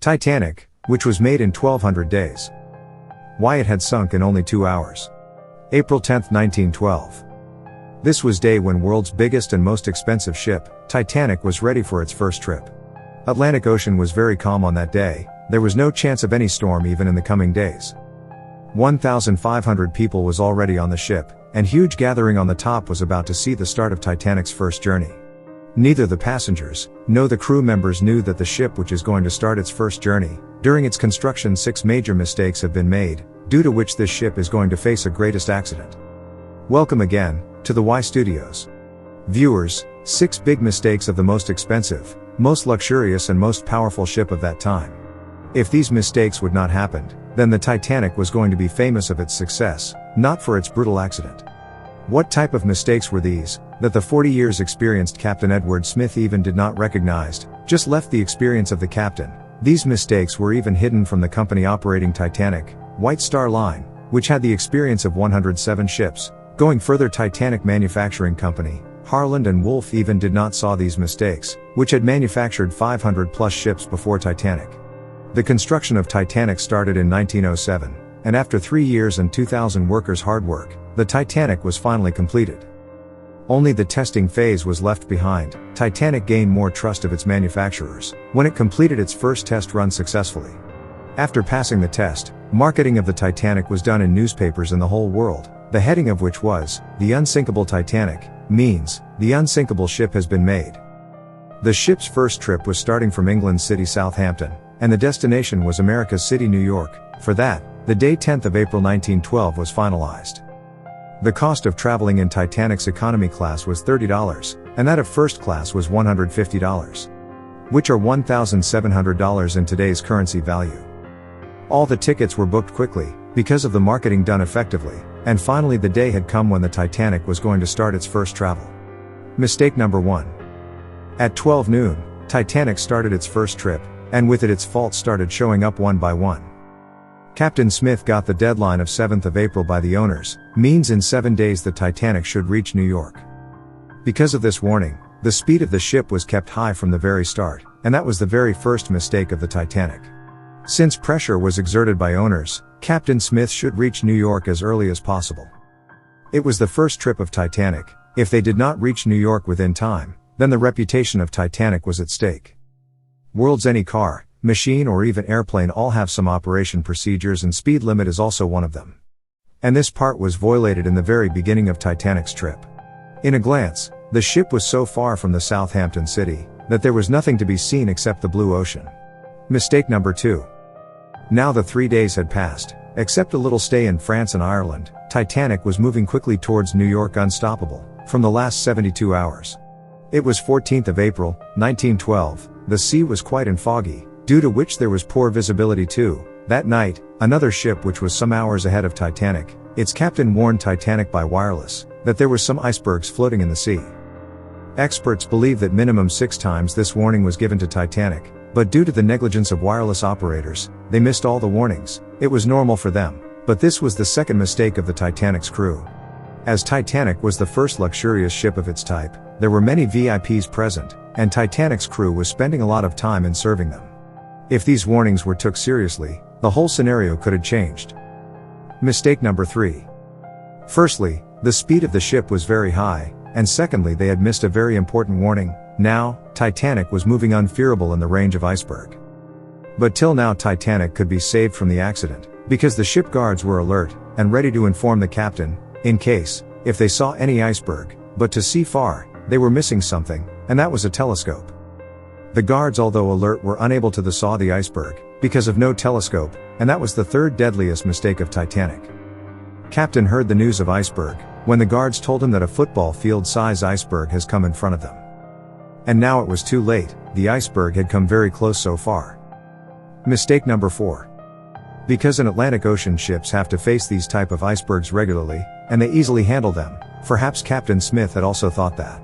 Titanic, which was made in 1200 days. Why it had sunk in only 2 hours. April 10, 1912. This was day when world's biggest and most expensive ship, Titanic, was ready for its first trip. Atlantic Ocean was very calm on that day. There was no chance of any storm even in the coming days. 1,500 people was already on the ship, and huge gathering on the top was about to see the start of Titanic's first journey. Neither the passengers, nor the crew members knew that the ship which is going to start its first journey, during its construction 6 major mistakes have been made, due to which this ship is going to face a greatest accident. Welcome again, to the Why Studios. Viewers, 6 big mistakes of the most expensive, most luxurious and most powerful ship of that time. If these mistakes would not happen, then the Titanic was going to be famous of its success, not for its brutal accident. What type of mistakes were these, that the 40 years experienced Captain Edward Smith even did not recognize, just left the experience of the captain? These mistakes were even hidden from the company operating Titanic, White Star Line, which had the experience of 107 ships. Going further, Titanic Manufacturing Company, Harland and Wolff, even did not saw these mistakes, which had manufactured 500 plus ships before Titanic. The construction of Titanic started in 1907, and after 3 years and 2,000 workers' hard work, the Titanic was finally completed. Only the testing phase was left behind. Titanic gained more trust of its manufacturers when it completed its first test run successfully. After passing the test, marketing of the Titanic was done in newspapers in the whole world, the heading of which was, "The Unsinkable Titanic," means, the unsinkable ship has been made. The ship's first trip was starting from England's city Southampton, and the destination was America's city New York. For that, the day 10th of April 1912 was finalized. The cost of traveling in Titanic's economy class was $30, and that of first class was $150, which are $1,700 in today's currency value. All the tickets were booked quickly, because of the marketing done effectively, and finally the day had come when the Titanic was going to start its first travel. Mistake number 1. At 12 noon, Titanic started its first trip, and with it its faults started showing up one by one. Captain Smith got the deadline of 7th of April by the owners, means in 7 days the Titanic should reach New York. Because of this warning, the speed of the ship was kept high from the very start, and that was the very first mistake of the Titanic. Since pressure was exerted by owners, Captain Smith should reach New York as early as possible. It was the first trip of Titanic. If they did not reach New York within time, then the reputation of Titanic was at stake. World's any car, machine or even airplane all have some operation procedures, and speed limit is also one of them. And this part was violated in the very beginning of Titanic's trip. In a glance, the ship was so far from the Southampton city, that there was nothing to be seen except the blue ocean. Mistake number 2. Now the 3 days had passed, except a little stay in France and Ireland. Titanic was moving quickly towards New York unstoppable, from the last 72 hours. It was 14th of April, 1912, the sea was quiet and foggy, due to which there was poor visibility too. That night, another ship which was some hours ahead of Titanic, its captain warned Titanic by wireless, that there were some icebergs floating in the sea. Experts believe that minimum 6 times this warning was given to Titanic, but due to the negligence of wireless operators, they missed all the warnings. It was normal for them, but this was the second mistake of the Titanic's crew. As Titanic was the first luxurious ship of its type, there were many VIPs present, and Titanic's crew was spending a lot of time in serving them. If these warnings were took seriously, the whole scenario could have changed. Mistake number 3. Firstly, the speed of the ship was very high, and secondly they had missed a very important warning. Now, Titanic was moving unfearable in the range of iceberg. But till now Titanic could be saved from the accident, because the ship guards were alert, and ready to inform the captain, in case, if they saw any iceberg, but to see far, they were missing something, and that was a telescope. The guards, although alert, were unable to saw the iceberg, because of no telescope, and that was the third deadliest mistake of Titanic. Captain heard the news of iceberg, when the guards told him that a football field-size iceberg has come in front of them. And now it was too late, the iceberg had come very close so far. Mistake number 4. Because an Atlantic Ocean ships have to face these type of icebergs regularly, and they easily handle them, perhaps Captain Smith had also thought that.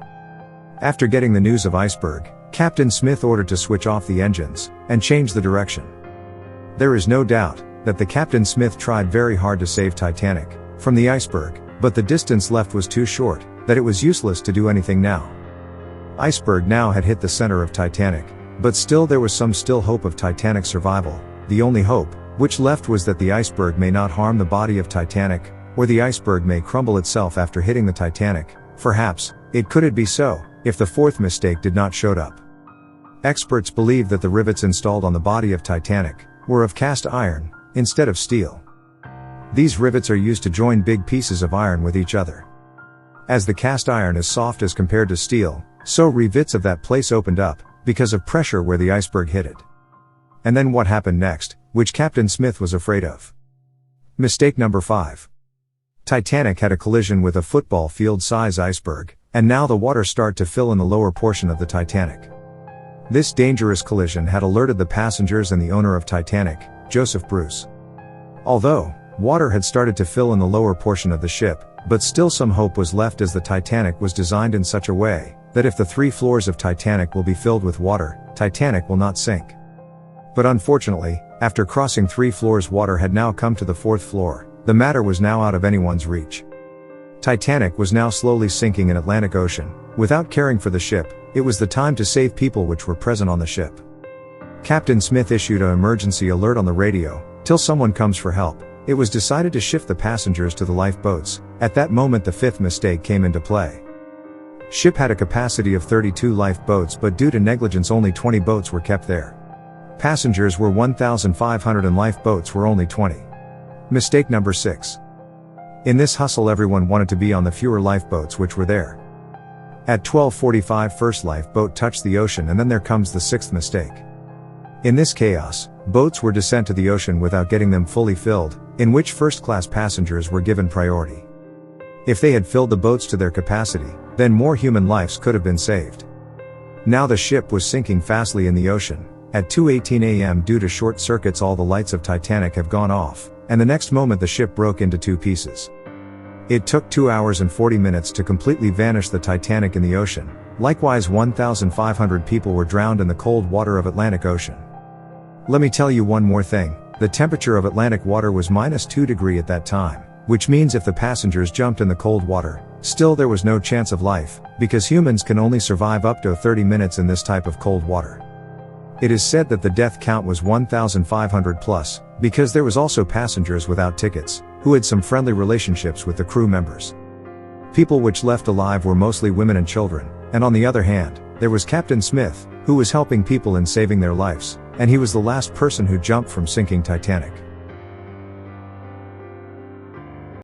After getting the news of iceberg, Captain Smith ordered to switch off the engines, and change the direction. There is no doubt, that the Captain Smith tried very hard to save Titanic, from the iceberg, but the distance left was too short, that it was useless to do anything now. Iceberg now had hit the center of Titanic, But still there was some hope of Titanic's survival. The only hope, which left, was that the iceberg may not harm the body of Titanic, or the iceberg may crumble itself after hitting the Titanic. Perhaps, it could be so, if the fourth mistake did not show up. Experts believe that the rivets installed on the body of Titanic were of cast iron, instead of steel. These rivets are used to join big pieces of iron with each other. As the cast iron is soft as compared to steel, so rivets of that place opened up, because of pressure where the iceberg hit it. And then what happened next, which Captain Smith was afraid of? Mistake number 5. Titanic had a collision with a football field-size iceberg, and now the water started to fill in the lower portion of the Titanic. This dangerous collision had alerted the passengers and the owner of Titanic, Joseph Bruce. Although water had started to fill in the lower portion of the ship, but still some hope was left, as the Titanic was designed in such a way that if the 3 floors of Titanic will be filled with water, Titanic will not sink. But unfortunately, after crossing 3 floors, water had now come to the 4th floor. The matter was now out of anyone's reach. Titanic was now slowly sinking in Atlantic Ocean. Without caring for the ship, it was the time to save people which were present on the ship. Captain Smith issued an emergency alert on the radio, "Till someone comes for help." It was decided to shift the passengers to the lifeboats. At that moment the 5th mistake came into play. Ship had a capacity of 32 lifeboats, but due to negligence only 20 boats were kept there. Passengers were 1,500 and lifeboats were only 20. Mistake number 6. In this hustle everyone wanted to be on the fewer lifeboats which were there. At 12:45 first lifeboat touched the ocean, and then there comes the 6th mistake. In this chaos, boats were descent to the ocean without getting them fully filled, in which first-class passengers were given priority. If they had filled the boats to their capacity, then more human lives could have been saved. Now the ship was sinking fastly in the ocean. At 2:18 a.m. due to short circuits all the lights of Titanic have gone off, and the next moment the ship broke into 2 pieces. It took 2 hours and 40 minutes to completely vanish the Titanic in the ocean. Likewise 1,500 people were drowned in the cold water of Atlantic Ocean. Let me tell you one more thing, the temperature of Atlantic water was -2 degrees at that time, which means if the passengers jumped in the cold water, still there was no chance of life, because humans can only survive up to 30 minutes in this type of cold water. It is said that the death count was 1,500 plus, because there was also passengers without tickets, who had some friendly relationships with the crew members. People which left alive were mostly women and children, and on the other hand, there was Captain Smith, who was helping people in saving their lives, and he was the last person who jumped from sinking Titanic.